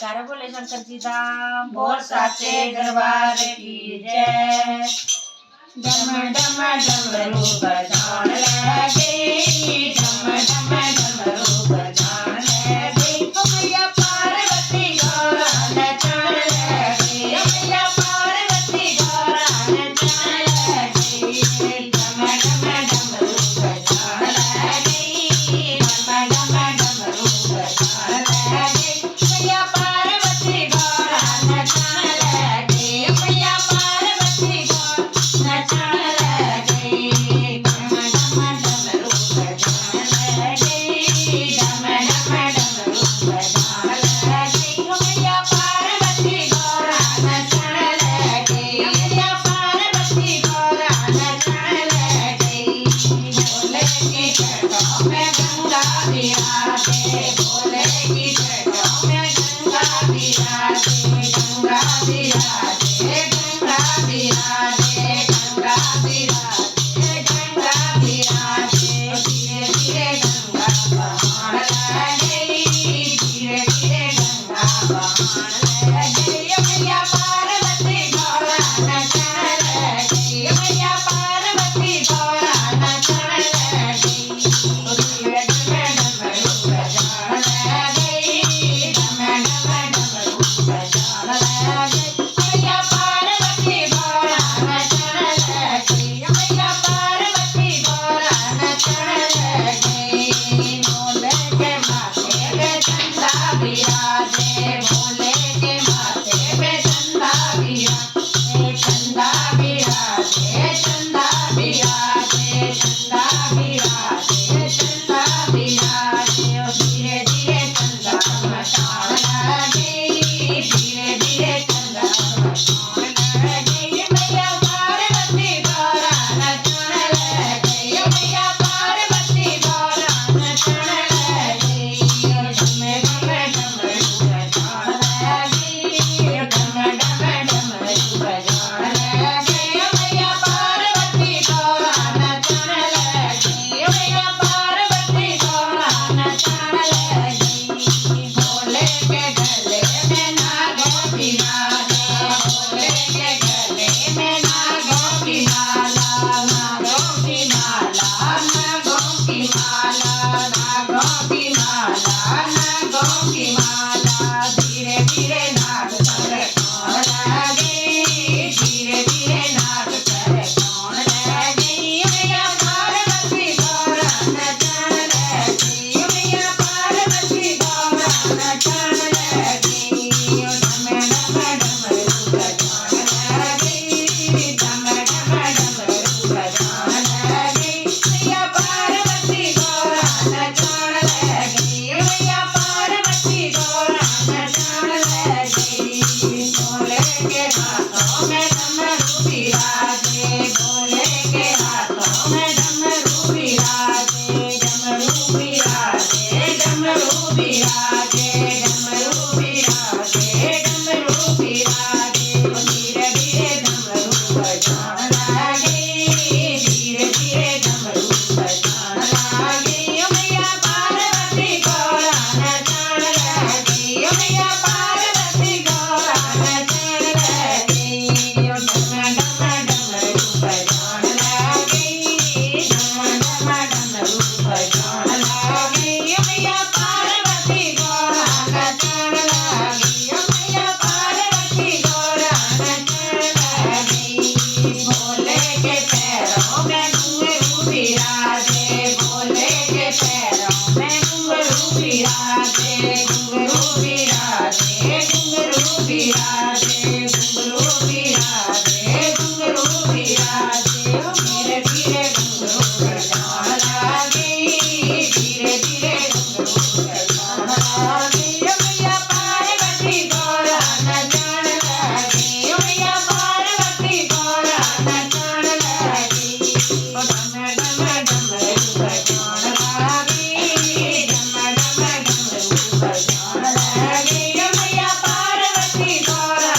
जयकारा बोले शंकर जी धाम बोल साचे दरबार की जय। डम डम डमरू बजान लगे, डम डम डमरू बजान लगे, मैया पार्वती गौरा नचन लगे, मैया पार्वती गौरा नचन लगे। डम डम डमरू बजान लगे, डम डम डमरू बजान लगे, मैया पार्वती गौरा नचन लगे, मैया पार्वती गौरा नचन लगे। डम डम डमरू बजान लगे, डम डम डमरू बजान लगे, मैया पार्वती गौरा नचन लगे, मैया पार्वती गौरा नचन लगे। भोले की जटाओं में गंगा विराजे, भोले की जटाओं में गंगा विराजे, गंगा विराजे, गंगा विराजे, गंगा विराजे, गंगा विराजे। धीरे धीरे गंगा बहान लगे, धीरे धीरे गंगा बहान लगे, मैया पार्वती गौरा नचन लगे, मैया पार्वती गौरा नचन लगे। धीरे धीरे डमरू बजान लगे, डम डम डमरू बजान लगे, मैया पार्वती गौरा नचन लगे, मैया पार्वती गौरा नचन लगे। भोले के माथे पे चंदा विराजे, भोले के माथे पे चंदा विराजे, चंदा विराजे, चंदा विराजे, चंदा विराजे, चंदा विराजे। धीरे धीरे चंदा मचान लगे, धीरे धीरे चंदा मचान लगे, मैया पार्वती गौरा नचन लगे, मैया पार्वती गौरा नचन लगे। डम डम डमरू बजान लगे, डम डम डमरू बजान लगे, मैया पार्वती गौरा नचन लगे, मैया पार्वती गौरा नचन लगे। भोले के गले में नागों की माला, भोले के गले में नागों की माला, नागों की माला, नागों की माला, नागों की माला, नागों की माला। धीरे धीरे नाग पर कौन लगे, धीरे धीरे नाग पर कौन लगे, मैया पार्वती गौरा नचन लगे, मैया पार्वती गौरा नचन लगे। डम डम डमरू बजान लगे, डम डम डमरू बजान लगे, मैया पार्वती गौरा नचन लगे, मैया पार्वती गौरा नचन लगे। भोले के हाथों में डमरू विराजे, भोले के हाथों में डमरू विराजे, डमरू विराजे, डमरू विराजे, डमरू विराजे, डमरू विराजे। धीरे धीरे डमरू बजान लगे, धीरे धीरे डमरू बजान लगे, मैया पार्वती गौरा नचन लगे, मैया पार्वती गौरा नचन लगे। डम डम डमरू बजान लगे, डम डम डमरू बजान लगे, मैया पार्वती गौरा नचन लगे, मैया पार्वती गौरा नचन लगे। भोले के पैरों में घुंघरू विराजे, भोले के पैरों में घुंघरू विराजे, घुंघरू विराजे, घुंघरू विराजे, घुंघरू विराजे, घुंघरू विराजे। धीरे धीरे घुंघरू बजान लगे, धीरे धीरे घुंघरू बजान लगे, मैया पार्वती गौरा नचन लगे, मैया पार्वती गौरा नचन लगे। डम डम डमरू बजान लगे, डम डम डमरू बजान लगे, मैया पार्वती गौरा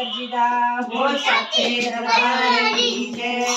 शंकर जी दा बोल साचे दरबार की जय।